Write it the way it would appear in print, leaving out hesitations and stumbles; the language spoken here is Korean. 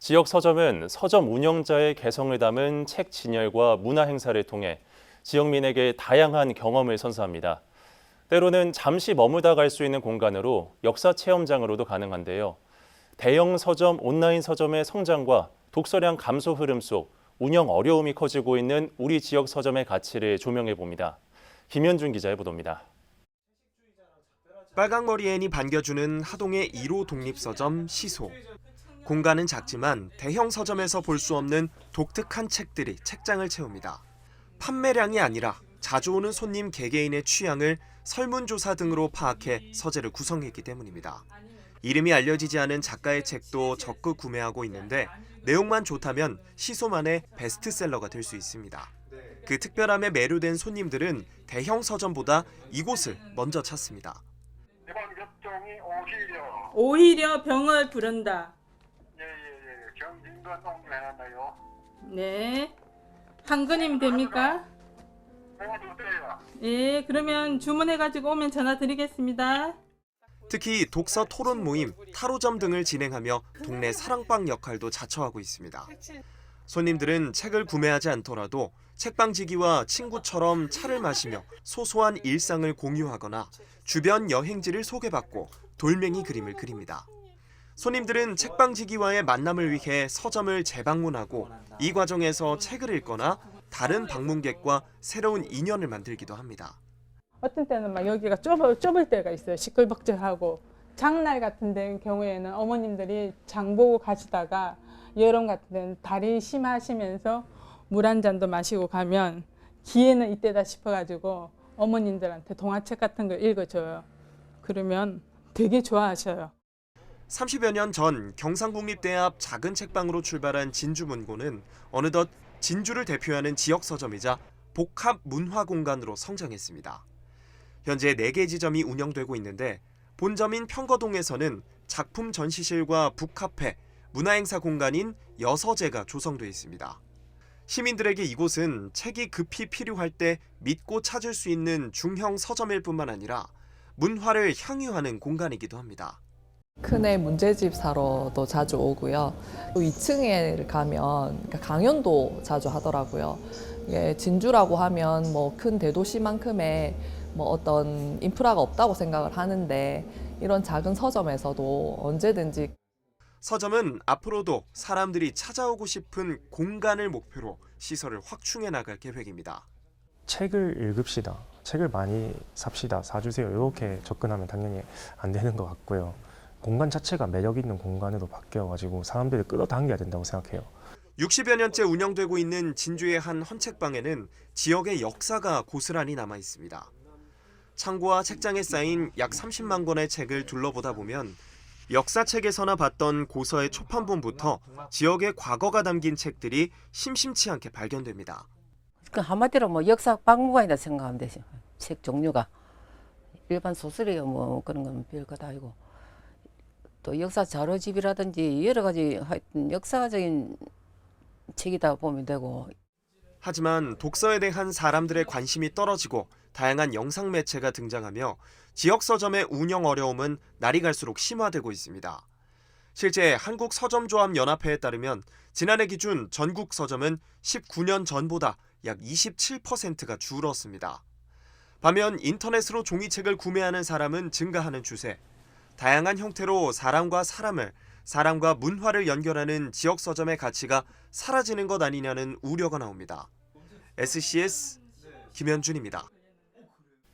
지역 서점은 서점 운영자의 개성을 담은 책 진열과 문화 행사를 통해 지역민에게 다양한 경험을 선사합니다. 때로는 잠시 머무다 갈 수 있는 공간으로 역사 체험장으로도 가능한데요. 대형 서점, 온라인 서점의 성장과 독서량 감소 흐름 속 운영 어려움이 커지고 있는 우리 지역 서점의 가치를 조명해 봅니다. 김현준 기자의 보도입니다. 빨강머리 앤이 반겨주는 하동의 1호 독립서점 시소. 공간은 작지만 대형 서점에서 볼 수 없는 독특한 책들이 책장을 채웁니다. 판매량이 아니라 자주 오는 손님 개개인의 취향을 설문조사 등으로 파악해 서재를 구성했기 때문입니다. 이름이 알려지지 않은 작가의 책도 적극 구매하고 있는데 내용만 좋다면 시소만의 베스트셀러가 될 수 있습니다. 그 특별함에 매료된 손님들은 대형 서점보다 이곳을 먼저 찾습니다. 이번 접종이 오히려 오히려 병을 부른다. 경진관 옮겨놨나요? 네. 한근이면 됩니까? 주세요. 예, 그러면 주문해가지고 오면 전화 드리겠습니다. 특히 독서 토론 모임, 타로점 등을 진행하며 동네 사랑방 역할도 자처하고 있습니다. 손님들은 책을 구매하지 않더라도 책방지기와 친구처럼 차를 마시며 소소한 일상을 공유하거나 주변 여행지를 소개받고 돌멩이 그림을 그립니다. 손님들은 책방지기와의 만남을 위해 서점을 재방문하고 이 과정에서 책을 읽거나 다른 방문객과 새로운 인연을 만들기도 합니다. 어떤 때는 막 여기가 좁을 때가 있어요. 시끌벅적하고. 장날 같은 데 경우에는 어머님들이 장 보고 가시다가 여름 같은 데는 다리 심하시면서 물 한 잔도 마시고 가면 기회는 이때다 싶어가지고 어머님들한테 동화책 같은 거 읽어줘요. 그러면 되게 좋아하셔요. 30여 년 전 경상국립대 앞 작은 책방으로 출발한 진주문고는 어느덧 진주를 대표하는 지역 서점이자 복합 문화 공간으로 성장했습니다. 현재 4개 지점이 운영되고 있는데 본점인 평거동에서는 작품 전시실과 북카페, 문화행사 공간인 여서재가 조성돼 있습니다. 시민들에게 이곳은 책이 급히 필요할 때 믿고 찾을 수 있는 중형 서점일 뿐만 아니라 문화를 향유하는 공간이기도 합니다. 큰애 문제집 사러도 자주 오고요. 또 2층에 가면 강연도 자주 하더라고요. 진주라고 하면 뭐 큰 대도시만큼의 뭐 어떤 인프라가 없다고 생각을 하는데 이런 작은 서점에서도 언제든지 서점은 앞으로도 사람들이 찾아오고 싶은 공간을 목표로 시설을 확충해 나갈 계획입니다. 책을 읽읍시다. 책을 많이 삽시다. 사주세요. 이렇게 접근하면 당연히 안 되는 것 같고요. 공간 자체가 매력 있는 공간으로 바뀌어가지고 사람들을 끌어당겨야 된다고 생각해요. 60여 년째 운영되고 있는 진주의 한 헌책방에는 지역의 역사가 고스란히 남아 있습니다. 창고와 책장에 쌓인 약 30만 권의 책을 둘러보다 보면 역사책에서나 봤던 고서의 초판본부터 지역의 과거가 담긴 책들이 심심치 않게 발견됩니다. 그 한마디로 뭐 역사 박물관이다 생각하면 되죠. 책 종류가 일반 소설이요 뭐 그런 건 별것 아니고 또 역사 자료집이라든지 여러 가지 하여튼 역사적인 책이다 보면 되고. 하지만 독서에 대한 사람들의 관심이 떨어지고 다양한 영상 매체가 등장하며 지역 서점의 운영 어려움은 날이 갈수록 심화되고 있습니다. 실제 한국서점조합연합회에 따르면 지난해 기준 전국 서점은 19년 전보다 약 27%가 줄었습니다. 반면 인터넷으로 종이책을 구매하는 사람은 증가하는 추세. 다양한 형태로 사람과 사람을, 사람과 문화를 연결하는 지역 서점의 가치가 사라지는 것 아니냐는 우려가 나옵니다. SCS 김현준입니다.